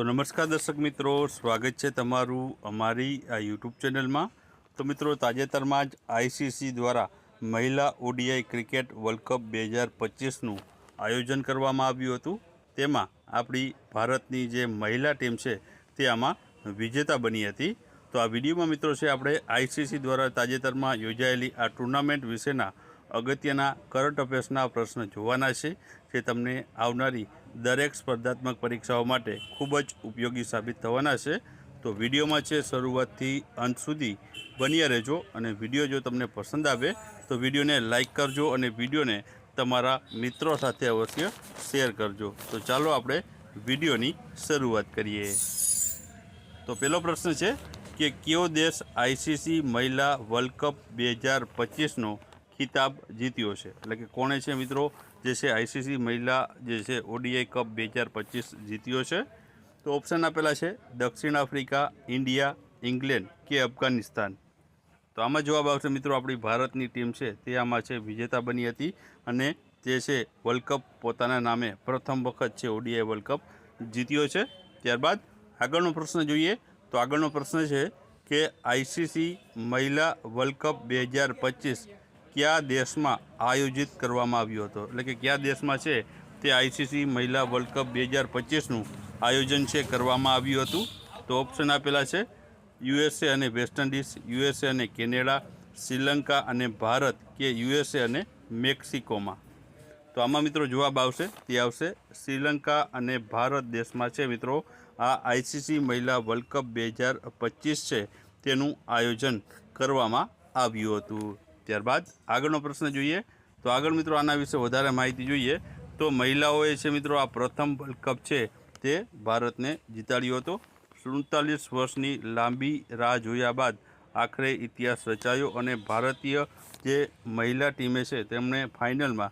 તો નમસ્કાર દર્શક મિત્રો, સ્વાગત છે તમારું અમારી આ યુટ્યુબ ચેનલમાં। તો મિત્રો, તાજેતરમાં જ આઈસીસી દ્વારા મહિલા ઓડીઆઈ ક્રિકેટ વર્લ્ડ કપ 2025નું આયોજન કરવામાં આવ્યું હતું। તેમાં આપણી ભારતની જે મહિલા ટીમ છે તે આમાં વિજેતા બની હતી। તો આ વિડીયોમાં મિત્રો છે આપણે આઈસીસી દ્વારા તાજેતરમાં યોજાયેલી આ ટુર્નામેન્ટ વિશેના અગત્યના કરંટ અફેર્સના પ્રશ્ન જોવાના છે, જે તમને આવનારી દરેક સ્પર્ધાત્મક પરીક્ષાઓ માટે ખૂબ જ ઉપયોગી સાબિત થવાના છે। તો વિડીયોમાં છે શરૂઆતથી અંત સુધી બન્યા રહેજો, અને વિડીયો જો તમને પસંદ આવે તો વિડીયોને લાઇક કરજો અને વિડીયોને તમારા મિત્રો સાથે અવશ્ય શેર કરજો। તો ચાલો આપણે વિડીયોની શરૂઆત કરીએ। તો પહેલો પ્રશ્ન છે કે કયો દેશ આઈસીસી મહિલા વર્લ્ડ કપ 2025નો ખિતાબ જીત્યો છે? એટલે કે કોણે છે મિત્રો જે છે આઈસીસી મહિલા જે છે ઓડીઆઈ કપ 2025 જીત્યો છે? તો ઓપ્શન આપેલા છે દક્ષિણ આફ્રિકા, ઇન્ડિયા, ઇંગ્લેન્ડ કે અફઘાનિસ્તાન। તો આમાં જવાબ આવશે મિત્રો આપણી ભારતની ટીમ છે તે આમાં છે વિજેતા બની હતી, અને તે છે વર્લ્ડ કપ પોતાના નામે પ્રથમ વખત છે ઓડીઆઈ વર્લ્ડ કપ જીત્યો છે। ત્યારબાદ આગળનો પ્રશ્ન જોઈએ। તો આગળનો પ્રશ્ન છે કે આઈસીસી મહિલા વર્લ્ડ કપ 2025 કયા દેશમાં આયોજિત કરવામાં આવ્યો હતો? એટલે કે કયા દેશમાં છે તે આઈસીસી મહિલા વર્લ્ડ કપ 2025નું આયોજન છે કરવામાં આવ્યું હતું? તો ઓપ્શન આપેલા છે યુએસએ અને વેસ્ટ ઇન્ડિઝ, યુએસએ અને કેનેડા, શ્રીલંકા અને ભારત કે યુએસએ અને મેક્સિકોમાં। તો આમાં મિત્રો જવાબ આવશે તે આવશે શ્રીલંકા અને ભારત દેશમાં છે મિત્રો આ આઈસીસી મહિલા વર્લ્ડ કપ 2025 છે તેનું આયોજન કરવામાં આવ્યું હતું। ત્યારબાદ આગળનો પ્રશ્ન જોઈએ। તો આગળ મિત્રો આના વિશે વધારે માહિતી જોઈએ તો મહિલાઓએ છે મિત્રો આ પ્રથમ વર્લ્ડ કપ છે તે ભારતને જીતાડ્યો હતો। 47 વર્ષની લાંબી રાહ જોયા બાદ આખરે ઇતિહાસ રચાયો, અને ભારતીય જે મહિલા ટીમે છે તેમણે ફાઇનલમાં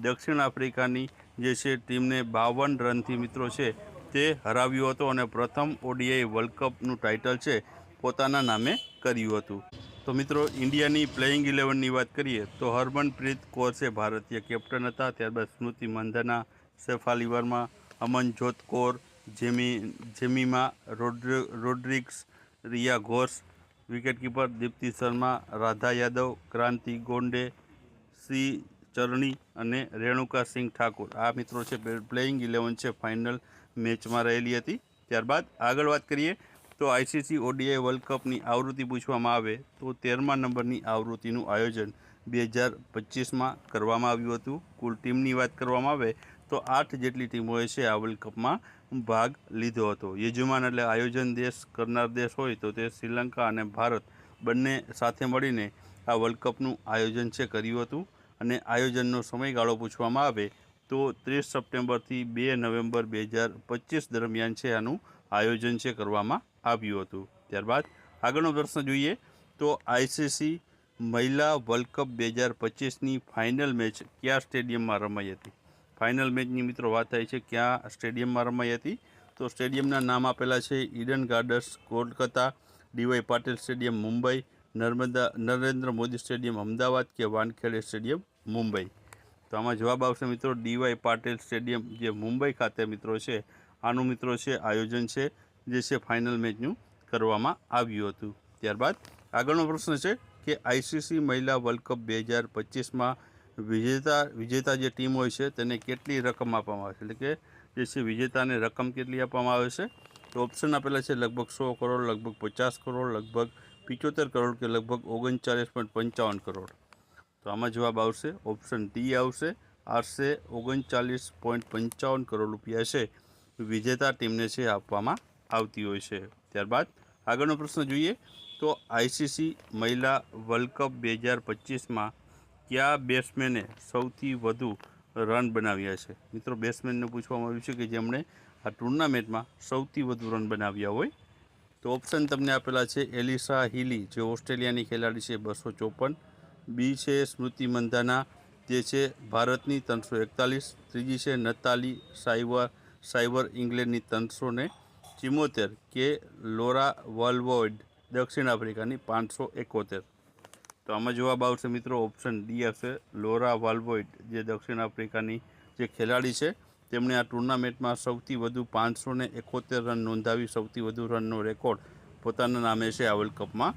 દક્ષિણ આફ્રિકાની જે છે ટીમને 52 રનથી મિત્રો છે તે હરાવ્યો હતો, અને પ્રથમ ઓડીઆઈ વર્લ્ડ કપનું ટાઇટલ છે પોતાના નામે કર્યું હતું। તો મિત્રો ઇન્ડિયાની પ્લેઇંગ 11ની વાત કરીએ તો હરમનપ્રીત કૌર છે ભારતીય કેપ્ટન હતા। ત્યારબાદ સ્મૃતિ મંધાના, શેફાલી વર્મા, અમનજોત કૌર, જેમીમા રોડ્રિગ્સ, રિયા ઘોષ, વિકેટકીપર દીપ્તિ શર્મા, રાધા યાદવ, ક્રાંતિ ગોંડે, શ્રી ચરણી અને રેણુકા સિંહ ઠાકુર આ મિત્રો છે પ્લેઇંગ 11 છે ફાઇનલ મેચમાં રહેલી હતી। ત્યારબાદ આગળ વાત કરીએ તો આઈસીસી ઓડીઆઈ વર્લ્ડ કપની આવૃત્તિ પૂછવામાં આવે તો 13મા નંબરની આવૃત્તિનું આયોજન 2025માં કરવામાં આવ્યું હતું। કુલ ટીમની વાત કરવામાં આવે તો 8 જેટલી ટીમોએ છે આ વર્લ્ડ કપમાં ભાગ લીધો હતો। યજમાન એટલે આયોજન દેશ કરનાર દેશ હોય તો તે શ્રીલંકા અને ભારત બંને સાથે મળીને આ વર્લ્ડ કપનું આયોજન છે કર્યું હતું, અને આયોજનનો સમયગાળો પૂછવામાં આવે તો 30 સપ્ટેમ્બરથી 2 નવેમ્બર 2025 દરમિયાન છે આનું આયોજન છે કરવામાં આવ્યું હતું। ત્યારબાદ આગળનો પ્રશ્ન જોઈએ તો આઈસીસી મહિલા વર્લ્ડ કપ 2025ની ફાઇનલ મેચ કયા સ્ટેડિયમમાં રમાઈ હતી? ફાઇનલ મેચની મિત્રો વાત થાય છે ક્યાં સ્ટેડિયમમાં રમાઈ હતી? તો સ્ટેડિયમના નામ આપેલા છે Eden Gardens Kolkata, DY Patil stadium Mumbai, Narendra Modi stadium Ahmedabad કે વાનખેડે સ્ટેડિયમ મુંબઈ। તો આમાં જવાબ આવશે મિત્રો ડીવાય પાટીલ સ્ટેડિયમ જે મુંબઈ ખાતે મિત્રો છે આનું મિત્રો છે આયોજન છે જે છે ફાઇનલ મેચનું કરવામાં આવ્યું હતું। ત્યારબાદ આગળનો પ્રશ્ન છે કે આઈસીસી મહિલા વર્લ્ડ કપ 2025માં વિજેતા જે ટીમ હોય છે તેને કેટલી રકમ આપવામાં આવે છે? એટલે કે જે છે વિજેતાને રકમ કેટલી આપવામાં આવે છે? તો ઓપ્શન આપેલા છે લગભગ 100 કરોડ, લગભગ 50 કરોડ, લગભગ 75 કરોડ કે લગભગ 39.55 કરોડ। તો આમાં જવાબ આવશે ઓપ્શન ડી આવશે 839.55 કરોડ રૂપિયા છે વિજેતા ટીમને છે આપવામાં આવતી હોય છે। ત્યારબાદ આગળનો પ્રશ્ન જોઈએ તો આઈસીસી મહિલા વર્લ્ડ કપ 2025માં કયા બેટ્સમેને સૌથી વધુ રન બનાવ્યા છે? મિત્રો બેટ્સમેનને પૂછવામાં આવ્યું છે કે જેમણે આ ટુર્નામેન્ટમાં સૌથી વધુ રન બનાવ્યા હોય। તો ઓપ્શન તમને આપેલા છે એલિસા હિલી જે ઓસ્ટ્રેલિયાની ખેલાડી છે 254, બી છે સ્મૃતિ મંધાના જે છે ભારતની 341, ત્રીજી છે નતાલી સાઈવર ઇંગ્લેન્ડની 374 કે લોરા વોલ્વોઇડ દક્ષિણ આફ્રિકાની 571। તો આમાં જવાબ આવશે મિત્રો ઓપ્શન ડી આવશે લોરા વાલ્વોઇડ જે દક્ષિણ આફ્રિકાની જે ખેલાડી છે તેમણે આ ટુર્નામેન્ટમાં સૌથી વધુ 571 રન નોંધાવી સૌથી વધુ રનનો રેકોર્ડ પોતાના નામે છે આ વર્લ્ડ કપમાં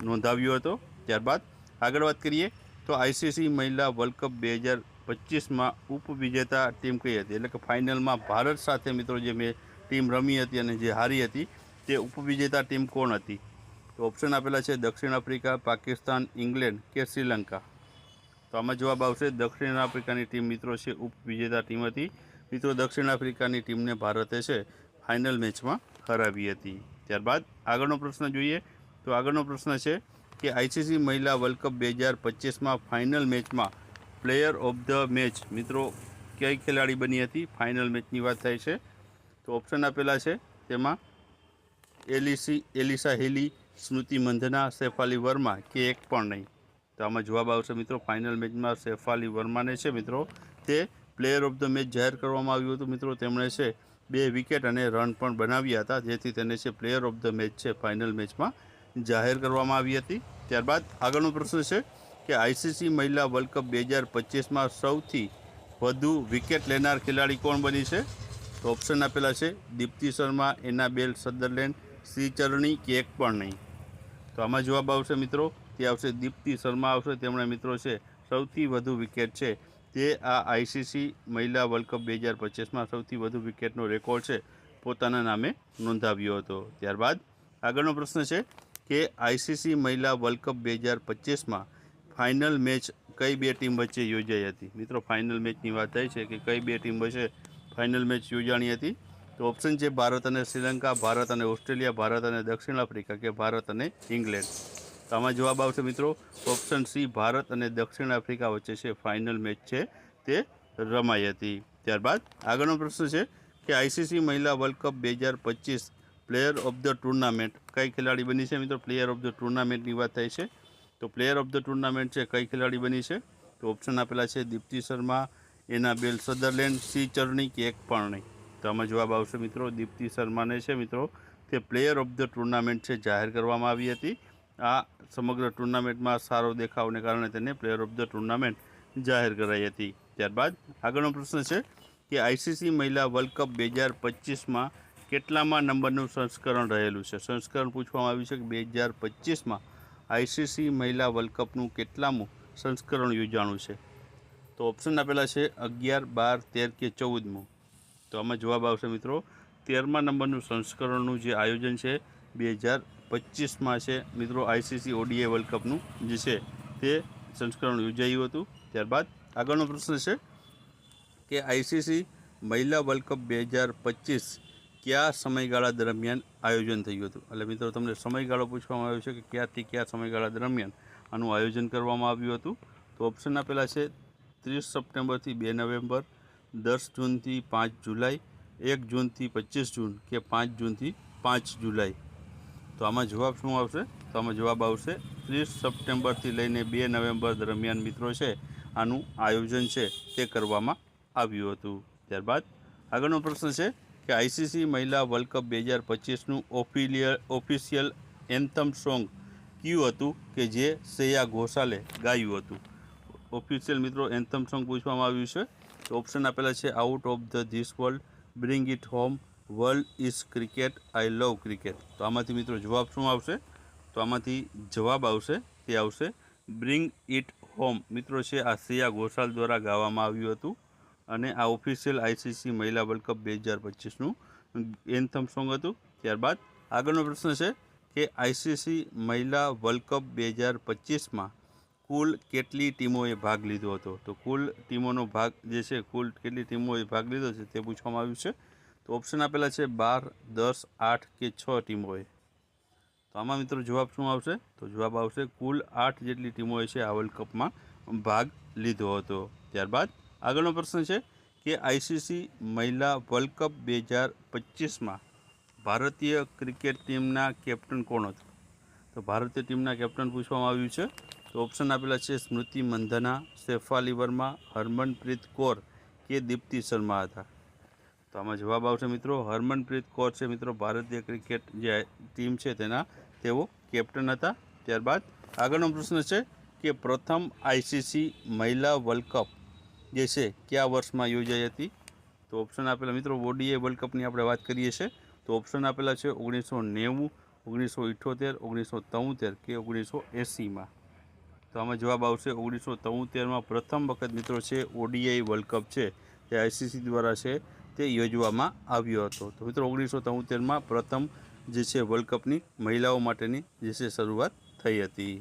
નોંધાવ્યો હતો. ત્યારબાદ આગળ વાત કરીએ તો આઈસીસી મહિલા વર્લ્ડ કપ 2025માં ઉપવિજેતા ટીમ કઈ હતી, એટલે કે ફાઇનલમાં ભારત સાથે મિત્રો જે મેં ટીમ રમી હતી અને જે હારી હતી તે ઉપવિજેતા ટીમ કોણ હતી? તો ઓપ્શન આપેલા છે દક્ષિણ આફ્રિકા, પાકિસ્તાન, ઇંગ્લેન્ડ કે શ્રીલંકા. તો આમાં જવાબ આવશે દક્ષિણ આફ્રિકાની ટીમ મિત્રો છે ઉપવિજેતા ટીમ હતી. મિત્રો દક્ષિણ આફ્રિકાની ટીમને ભારતે છે ફાઇનલ મેચમાં હરાવી હતી. ત્યારબાદ આગળનો પ્રશ્ન જોઈએ તો આગળનો પ્રશ્ન છે કે આઈસીસી મહિલા વર્લ્ડ કપ 2025માં ફાઇનલ મેચમાં પ્લેયર ઓફ ધ મેચ મિત્રો કઈ ખેલાડી બની હતી? ફાઇનલ મેચની વાત થાય છે તો ઓપ્શન આપેલા છે તેમાં એલિસા હેલી, સ્મૃતિ મંધના, શેફાલી વર્મા કે એક પણ નહીં. તો આમાં જવાબ આવશે મિત્રો ફાઇનલ મેચમાં શેફાલી વર્માને છે મિત્રો તે પ્લેયર ઓફ ધ મેચ જાહેર કરવામાં આવ્યું હતું. મિત્રો તેમણે છે 2 વિકેટ અને રન પણ બનાવ્યા હતા, જેથી તેને છે પ્લેયર ઓફ ધ મેચ છે ફાઇનલ મેચમાં જાહેર કરવામાં આવી હતી. ત્યારબાદ આગળનો પ્રશ્ન છે કે આઈસીસી મહિલા વર્લ્ડ કપ 2025માં સૌથી વધુ વિકેટ લેનાર ખેલાડી કોણ બની છે? તો ઓપ્શન આપેલા છે દીપ્તિ શર્મા, એનાબેલ સધરલેન્ડ, શ્રીચરણી કે એક પણ નહીં. તો આમાં જવાબ આવશે મિત્રો તે આવશે દીપ્તિ શર્મા આવશે. તેમણે મિત્રો છે સૌથી વધુ વિકેટ છે તે આ આઈસીસી મહિલા વર્લ્ડ કપ 2025માં સૌથી વધુ વિકેટનો રેકોર્ડ છે પોતાના નામે નોંધાવ્યો હતો. ત્યારબાદ આગળનો પ્રશ્ન છે કે આઈસીસી મહિલા વર્લ્ડ કપ 2025માં ફાઇનલ મેચ કઈ 2 ટીમ વચ્ચે યોજાઈ હતી? મિત્રો ફાઇનલ મેચની વાત થાય છે કે કઈ 2 ટીમ વચ્ચે ફાઇનલ મેચ યોજાણી હતી? તો ઓપ્શન છે ભારત અને શ્રીલંકા, ભારત અને ઓસ્ટ્રેલિયા, ભારત અને દક્ષિણ આફ્રિકા કે ભારત અને ઇંગ્લેન્ડ. તો આમાં જવાબ આવશે મિત્રો ઓપ્શન સી ભારત અને દક્ષિણ આફ્રિકા વચ્ચે છે ફાઇનલ મેચ છે તે રમાઈ હતી. ત્યારબાદ આગળનો પ્રશ્ન છે કે આઈસીસી મહિલા world cup 2025 player of the tournament કઈ ખેલાડી બની છે? મિત્રો પ્લેયર ઓફ ધ ટુર્નામેન્ટની વાત થાય છે તો પ્લેયર ઓફ ધ ટુર્નામેન્ટ છે કઈ ખેલાડી બની છે? તો ઓપ્શન આપેલા છે દીપ્તિ શર્મા, એનાબેલ સધરલેન્ડ, શ્રીચરણી કે એક પણ નહીં. તો આમાં જવાબ આવશે મિત્રો દીપ્તિ શર્માને છે મિત્રો તે પ્લેયર ઓફ ધ ટુર્નામેન્ટ છે જાહેર કરવામાં આવી હતી. આ સમગ્ર ટુર્નામેન્ટમાં સારો દેખાવને કારણે તેને પ્લેયર ઓફ ધ ટુર્નામેન્ટ જાહેર કરાઈ હતી. ત્યારબાદ આગળનો પ્રશ્ન છે કે આઈસીસી મહિલા વર્લ્ડ કપ 2025માં કેટલામાં નંબરનું સંસ્કરણ રહેલું છે? સંસ્કરણ પૂછવામાં આવ્યું છે કે 2025માં આઈસીસી મહિલા વર્લ્ડ કપનું કેટલામું સંસ્કરણ યોજાણું છે? તો ઓપ્શન આપેલા છે 11, 12, 13 કે 14મું. તો આમાં જવાબ આવશે મિત્રો 13મા નંબરનું સંસ્કરણનું જે આયોજન છે 2025માં છે મિત્રો આઈસીસી ઓડીઆઈ વર્લ્ડ કપનું જે છે તે સંસ્કરણ યોજાયું હતું. ત્યારબાદ આગળનો પ્રશ્ન છે કે આઈસીસી મહિલા વર્લ્ડ કપ 2025 કયા સમયગાળા દરમિયાન આયોજન થયું હતું? એટલે મિત્રો તમને સમયગાળો પૂછવામાં આવ્યો છે કે ક્યાંથી કયા સમયગાળા દરમિયાન આનું આયોજન કરવામાં આવ્યું હતું? તો ઓપ્શન આપેલા છે 30 સપ્ટેમ્બરથી 2 નવેમ્બર, 10 જૂનથી 5 જુલાઈ, 1 જૂનથી 25 જૂન કે 5 જૂનથી 5 જુલાઈ. તો આમાં જવાબ શું આવશે? તો આમાં જવાબ આવશે 30 સપ્ટેમ્બરથી લઈને 2 નવેમ્બર દરમિયાન મિત્રો છે આનું આયોજન છે તે કરવામાં આવ્યું હતું. ત્યારબાદ આગળનો પ્રશ્ન છે કે આઈસીસી મહિલા વર્લ્ડ કપ 2025નું ઓફિશિયલ એન્થમ સોંગ કયું હતું કે જે શ્રેયા ઘોષાલે ગાયું હતું? ઓફિશિયલ મિત્રો એન્થમ સોંગ પૂછવામાં આવ્યું છે તો ઓપ્શન આપેલા છે out of the this world, bring it home, world is cricket, I love cricket. તો આમાંથી મિત્રો જવાબ શું આવશે? તો આમાંથી જવાબ આવશે તે આવશે બ્રિંગ ઇટ હોમ. મિત્રો છે આ શ્રેયા ઘોષાલ દ્વારા ગાવામાં આવ્યું હતું અને આ ઓફિશિયલ આઈસીસી મહિલા વર્લ્ડ કપ 2025નું એન્થમ સોંગ હતું. ત્યારબાદ આગળનો પ્રશ્ન છે કે આઈસીસી મહિલા વર્લ્ડ કપ 2025માં કુલ કેટલી ટીમોએ ભાગ લીધો હતો? તો કુલ ટીમોનો ભાગ જે છે કુલ કેટલી ટીમોએ ભાગ લીધો છે તે પૂછવામાં આવ્યું છે. તો ઓપ્શન આપેલા છે 12, 10, 8 કે 6 ટીમોએ. તો આમાં મિત્રો જવાબ શું આવશે? તો જવાબ આવશે કુલ 8 જેટલી ટીમોએ છે આ વર્લ્ડ કપમાં ભાગ લીધો હતો. ત્યારબાદ આગળનો પ્રશ્ન છે કે આઈસીસી મહિલા વર્લ્ડ કપ 2025માં ભારતીય ક્રિકેટ ટીમના કેપ્ટન કોણ હતું? તો ભારતીય ટીમના કેપ્ટન પૂછવામાં આવ્યું છે. તો ઓપ્શન આપેલા છે સ્મૃતિ મંધના, શેફાલી વર્મા, હરમનપ્રીત કૌર કે દીપ્તિ શર્મા હતા. તો આમાં જવાબ આવશે મિત્રો હરમનપ્રીત કૌર છે મિત્રો ભારતીય ક્રિકેટ જે ટીમ છે તેના તેઓ કેપ્ટન હતા. ત્યારબાદ આગળનો પ્રશ્ન છે કે પ્રથમ આઈસીસી મહિલા વર્લ્ડ કપ જે છે કયા વર્ષમાં યોજાઈ હતી? તો તો ઓપ્શન આપેલા મિત્રો ઓડીઆઈ વર્લ્ડ કપની આપણે વાત કરીએ છીએ તો ઓપ્શન આપેલા છે 1990, 1978, 1973 કે 1980માં. તો આમાં જવાબ આવશે 1973માં પ્રથમ વખત મિત્રો છે ઓડીઆઈ વર્લ્ડ કપ છે તે આઈસીસી દ્વારા છે તે યોજવામાં આવ્યો હતો. તો મિત્રો 1973માં પ્રથમ જે છે વર્લ્ડ કપની મહિલાઓ માટેની જે છે શરૂઆત થઈ હતી.